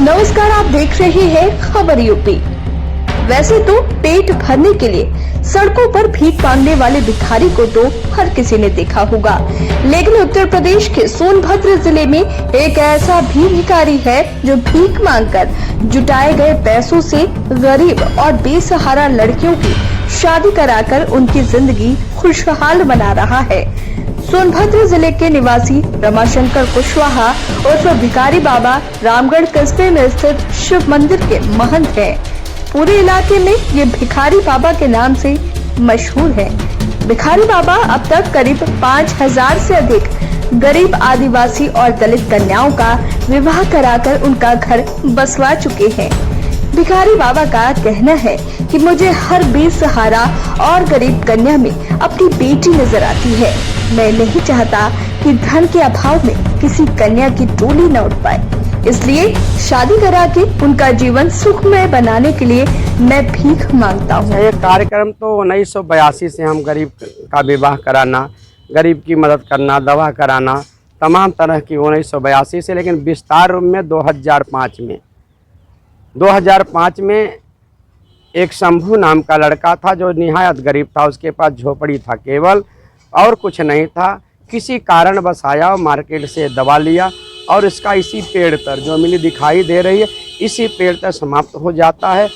नमस्कार, आप देख रहे हैं खबर यूपी। वैसे तो पेट भरने के लिए सड़कों पर भीख मांगने वाले भिखारी को तो हर किसी ने देखा होगा, लेकिन उत्तर प्रदेश के सोनभद्र जिले में एक ऐसा भी भिखारी है जो भीख मांगकर जुटाए गए पैसों से गरीब और बेसहारा लड़कियों की शादी कराकर उनकी जिंदगी खुशहाल बना रहा है। सोनभद्र जिले के निवासी रमाशंकर कुशवाहा उर्फ भिखारी बाबा रामगढ़ कस्बे में स्थित शिव मंदिर के महंत हैं। पूरे इलाके में ये भिखारी बाबा के नाम से मशहूर है। भिखारी बाबा अब तक करीब 5000 से अधिक गरीब आदिवासी और दलित कन्याओं का विवाह कराकर उनका घर बसवा चुके हैं। भिखारी बाबा का कहना है कि मुझे हर बेसहारा और गरीब कन्या में अपनी बेटी नजर आती है। मैं नहीं चाहता कि धन के अभाव में किसी कन्या की डोली न उठ पाए, इसलिए शादी करा के उनका जीवन सुखमय बनाने के लिए मैं भीख मांगता हूँ। ये कार्यक्रम तो 1982 से हम गरीब का विवाह कराना, गरीब की मदद करना, दवा कराना, तमाम तरह की 1982 से, लेकिन विस्तार रूप में 2005 में एक शंभू नाम का लड़का था जो निहायत गरीब था। उसके पास झोपड़ी था केवल, और कुछ नहीं था। किसी कारण बस आया, मार्केट से दवा लिया और इसका इसी पेड़ पर जो मिली दिखाई दे रही है, इसी पेड़ पर समाप्त हो जाता है।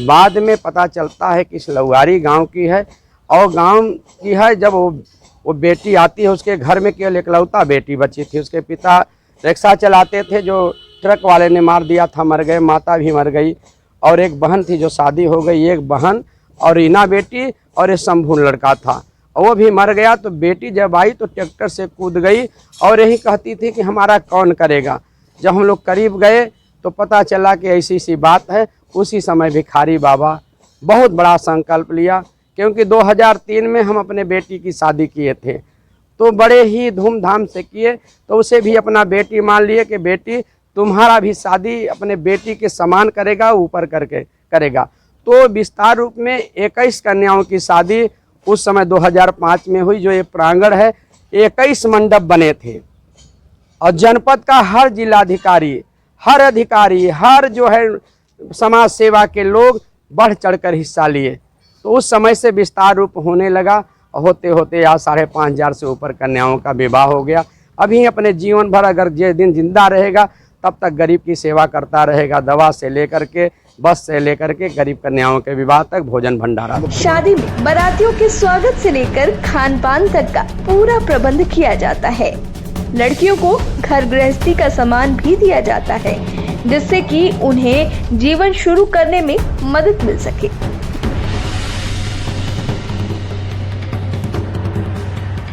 बाद में पता चलता है कि इस लौगारी गांव की है, और गांव की है। जब वो बेटी आती है, उसके घर में केवल इकलौता बेटी बची थी। उसके पिता रिक्शा चलाते थे, जो ट्रक वाले ने मार दिया था, मर गए। माता भी मर गई, और एक बहन थी जो शादी हो गई, एक बहन और रीना बेटी, और एक शंभू लड़का था, वो भी मर गया। तो बेटी जब आई तो ट्रैक्टर से कूद गई और यही कहती थी कि हमारा कौन करेगा। जब हम लोग करीब गए तो पता चला कि ऐसी सी बात है। उसी समय भिखारी बाबा बहुत बड़ा संकल्प लिया, क्योंकि 2003 में हम अपने बेटी की शादी किए थे, तो बड़े ही धूमधाम से किए। तो उसे भी अपना बेटी मान लिए कि बेटी तुम्हारा भी शादी अपने बेटी के समान करेगा, ऊपर करके करेगा। तो विस्तार रूप में 21 कन्याओं की शादी उस समय 2005 में हुई। जो ये प्रांगण है, 21 मंडप बने थे, और जनपद का हर जिलाधिकारी, हर अधिकारी, हर जो है समाज सेवा के लोग बढ़ चढ़कर हिस्सा लिए। तो उस समय से विस्तार रूप होने लगा। होते होते आज 5500 से ऊपर कन्याओं का विवाह हो गया। अभी अपने जीवन भर अगर जिस दिन जिंदा रहेगा तब तक गरीब की सेवा करता रहेगा, दवा से लेकर के, बस से लेकर के गरीब कन्याओं के विवाह तक, भोजन भंडारा। शादी में बारातियों के स्वागत से लेकर खान पान तक का पूरा प्रबंध किया जाता है। लड़कियों को घर गृहस्थी का सामान भी दिया जाता है, जिससे कि उन्हें जीवन शुरू करने में मदद मिल सके।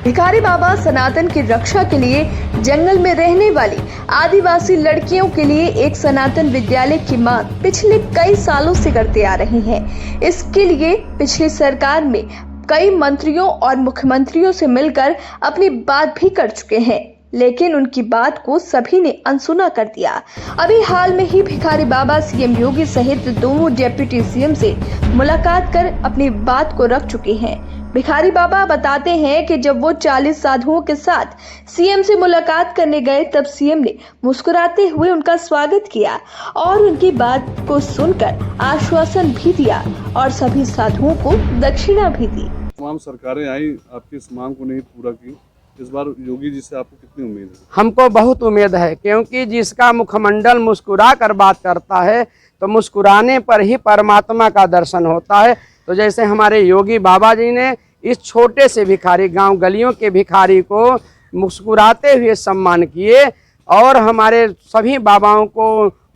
भिखारी बाबा सनातन की रक्षा के लिए जंगल में रहने वाली आदिवासी लड़कियों के लिए एक सनातन विद्यालय की मांग पिछले कई सालों से करते आ रहे हैं। इसके लिए पिछली सरकार में कई मंत्रियों और मुख्यमंत्रियों से मिलकर अपनी बात भी कर चुके हैं, लेकिन उनकी बात को सभी ने अनसुना कर दिया। अभी हाल में ही भिखारी बाबा सीएम योगी सहित दोनों डिप्टी सीएम से मुलाकात कर अपनी बात को रख चुके हैं। भिखारी बाबा बताते हैं कि जब वो 40 साधुओं के साथ सीएम से मुलाकात करने गए, तब सीएम ने मुस्कुराते हुए उनका स्वागत किया और उनकी बात को सुनकर आश्वासन भी दिया और सभी साधुओं को दक्षिणा भी दी। तमाम सरकारें आई, आपकी इस मांग को नहीं पूरा की। इस बार योगी जी से आपको कितनी उम्मीद है? हमको बहुत उम्मीद है, क्योंकि जिसका मुखमंडल मुस्कुरा कर बात करता है तो मुस्कुराने पर ही परमात्मा का दर्शन होता है। तो जैसे हमारे योगी बाबा जी ने इस छोटे से भिखारी, गांव गलियों के भिखारी को मुस्कुराते हुए सम्मान किए, और हमारे सभी बाबाओं को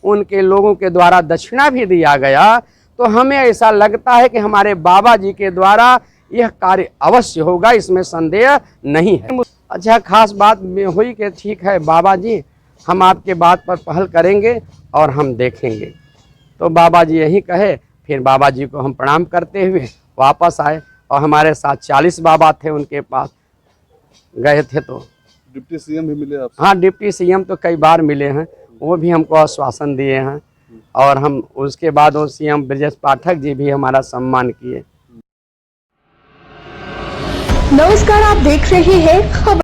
उनके लोगों के द्वारा दक्षिणा भी दिया गया, तो हमें ऐसा लगता है कि हमारे बाबा जी के द्वारा यह कार्य अवश्य होगा, इसमें संदेह नहीं है। अच्छा, खास बात हुई कि ठीक है बाबा जी, हम आपके बात पर पहल करेंगे और हम देखेंगे। तो बाबा जी यही कहे, फिर बाबा जी को हम प्रणाम करते हुए वापस आए, और हमारे साथ 40 बाबा थे, उनके पास गए थे। तो डिप्टी सीएम भी मिले आपसे? हाँ, डिप्टी सीएम तो कई बार मिले हैं, वो भी हमको आश्वासन दिए हैं, और हम उसके बाद वो सीएम ब्रजेश पाठक जी भी हमारा सम्मान किए। नमस्कार, आप देख रहे हैं खबर।